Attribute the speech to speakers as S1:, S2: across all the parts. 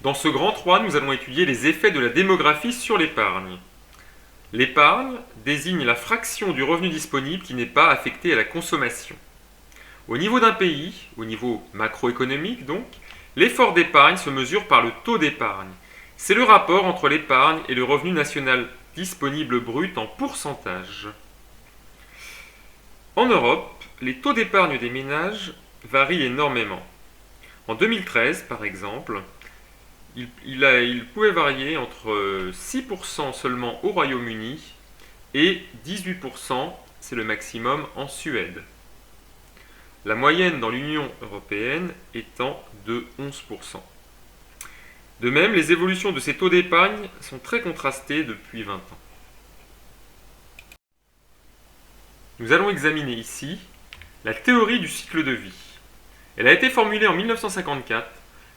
S1: Dans ce grand 3, nous allons étudier les effets de la démographie sur l'épargne. L'épargne désigne la fraction du revenu disponible qui n'est pas affectée à la consommation. Au niveau d'un pays, au niveau macroéconomique donc, l'effort d'épargne se mesure par le taux d'épargne. C'est le rapport entre l'épargne et le revenu national disponible brut en pourcentage. En Europe, les taux d'épargne des ménages varient énormément. En 2013, par exemple, il pouvait varier entre 6% seulement au Royaume-Uni et 18%, c'est le maximum, en Suède. La moyenne dans l'Union européenne étant de 11%. De même, les évolutions de ces taux d'épargne sont très contrastées depuis 20 ans. Nous allons examiner ici la théorie du cycle de vie. Elle a été formulée en 1954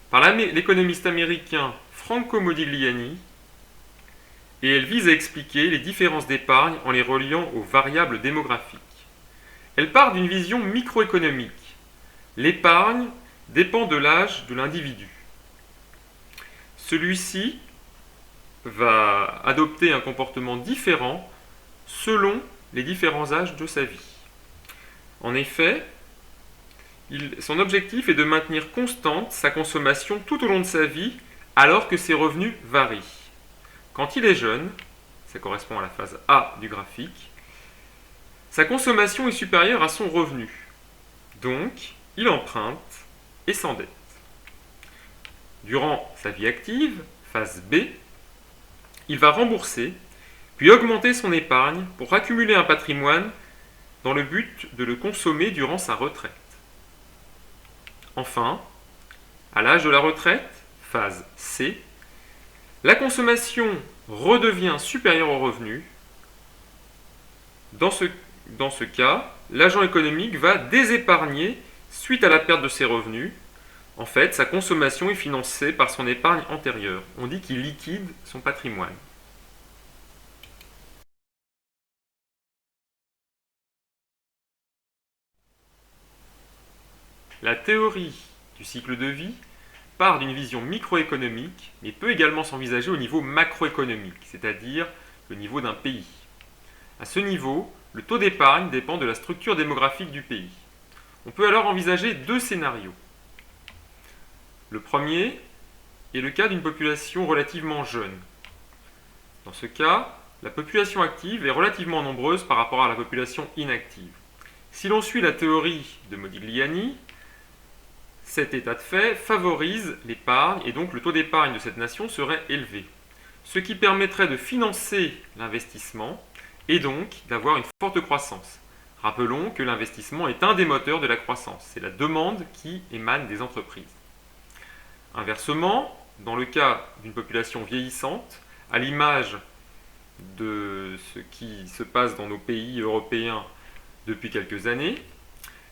S1: par l'économiste américain Franco Modigliani et elle vise à expliquer les différences d'épargne en les reliant aux variables démographiques. Elle part d'une vision microéconomique. L'épargne dépend de l'âge de l'individu. Celui-ci va adopter un comportement différent selon les différents âges de sa vie. En effet, son objectif est de maintenir constante sa consommation tout au long de sa vie alors que ses revenus varient. Quand il est jeune, ça correspond à la phase A du graphique, sa consommation est supérieure à son revenu. Donc, il emprunte et s'endette. Durant sa vie active, phase B, il va rembourser, puis augmenter son épargne pour accumuler un patrimoine dans le but de le consommer durant sa retraite. Enfin, à l'âge de la retraite, phase C, la consommation redevient supérieure au revenu. Dans ce cas, l'agent économique va désépargner suite à la perte de ses revenus. En fait, sa consommation est financée par son épargne antérieure. On dit qu'il liquide son patrimoine. La théorie du cycle de vie part d'une vision microéconomique, mais peut également s'envisager au niveau macroéconomique, c'est-à-dire le niveau d'un pays. À ce niveau, le taux d'épargne dépend de la structure démographique du pays. On peut alors envisager deux scénarios. Le premier est le cas d'une population relativement jeune. Dans ce cas, la population active est relativement nombreuse par rapport à la population inactive. Si l'on suit la théorie de Modigliani, cet état de fait favorise l'épargne et donc le taux d'épargne de cette nation serait élevé, ce qui permettrait de financer l'investissement et donc d'avoir une forte croissance. Rappelons que l'investissement est un des moteurs de la croissance, c'est la demande qui émane des entreprises. Inversement, dans le cas d'une population vieillissante, à l'image de ce qui se passe dans nos pays européens depuis quelques années,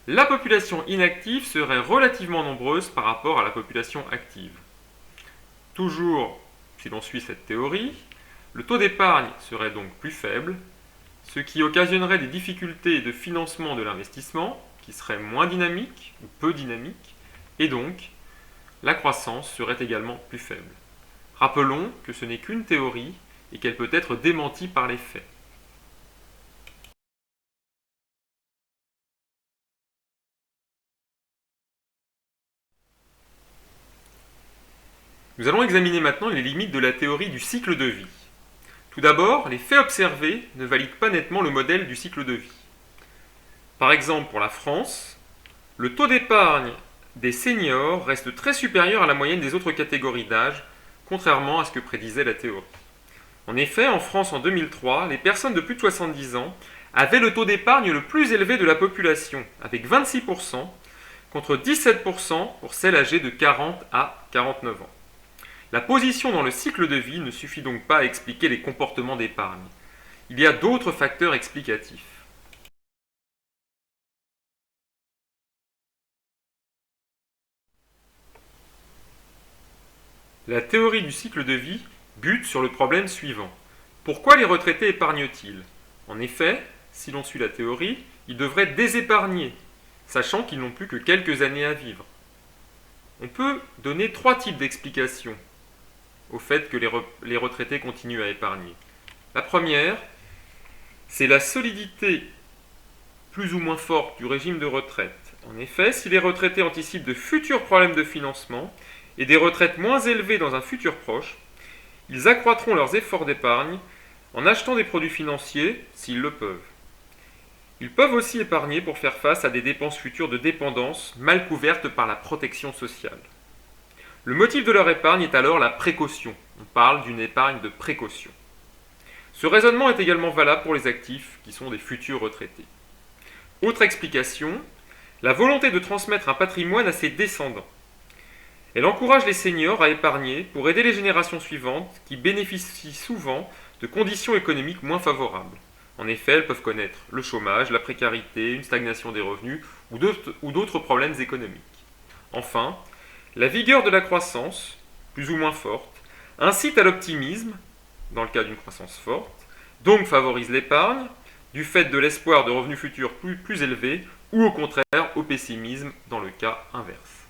S1: la population inactive serait relativement nombreuse par rapport à la population active. Toujours, si l'on suit cette théorie, le taux d'épargne serait donc plus faible, ce qui occasionnerait des difficultés de financement de l'investissement, qui seraient moins dynamiques ou peu dynamiques, et donc la croissance serait également plus faible. Rappelons que ce n'est qu'une théorie et qu'elle peut être démentie par les faits. Nous allons examiner maintenant les limites de la théorie du cycle de vie. Tout d'abord, les faits observés ne valident pas nettement le modèle du cycle de vie. Par exemple, pour la France, le taux d'épargne des seniors reste très supérieur à la moyenne des autres catégories d'âge, contrairement à ce que prédisait la théorie. En effet, en France en 2003, les personnes de plus de 70 ans avaient le taux d'épargne le plus élevé de la population, avec 26%, contre 17% pour celles âgées de 40 à 49 ans. La position dans le cycle de vie ne suffit donc pas à expliquer les comportements d'épargne. Il y a d'autres facteurs explicatifs. La théorie du cycle de vie bute sur le problème suivant. Pourquoi les retraités épargnent-ils? En effet, si l'on suit la théorie, ils devraient désépargner, sachant qu'ils n'ont plus que quelques années à vivre. On peut donner trois types d'explications au fait que les retraités continuent à épargner. La première, c'est la solidité plus ou moins forte du régime de retraite. En effet, si les retraités anticipent de futurs problèmes de financement et des retraites moins élevées dans un futur proche, ils accroîtront leurs efforts d'épargne en achetant des produits financiers s'ils le peuvent. Ils peuvent aussi épargner pour faire face à des dépenses futures de dépendance mal couvertes par la protection sociale. Le motif de leur épargne est alors la précaution. On parle d'une épargne de précaution. Ce raisonnement est également valable pour les actifs qui sont des futurs retraités. Autre explication, la volonté de transmettre un patrimoine à ses descendants. Elle encourage les seniors à épargner pour aider les générations suivantes qui bénéficient souvent de conditions économiques moins favorables. En effet, elles peuvent connaître le chômage, la précarité, une stagnation des revenus ou d'autres problèmes économiques. Enfin, la vigueur de la croissance, plus ou moins forte, incite à l'optimisme, dans le cas d'une croissance forte, donc favorise l'épargne, du fait de l'espoir de revenus futurs plus élevés, ou au contraire au pessimisme dans le cas inverse.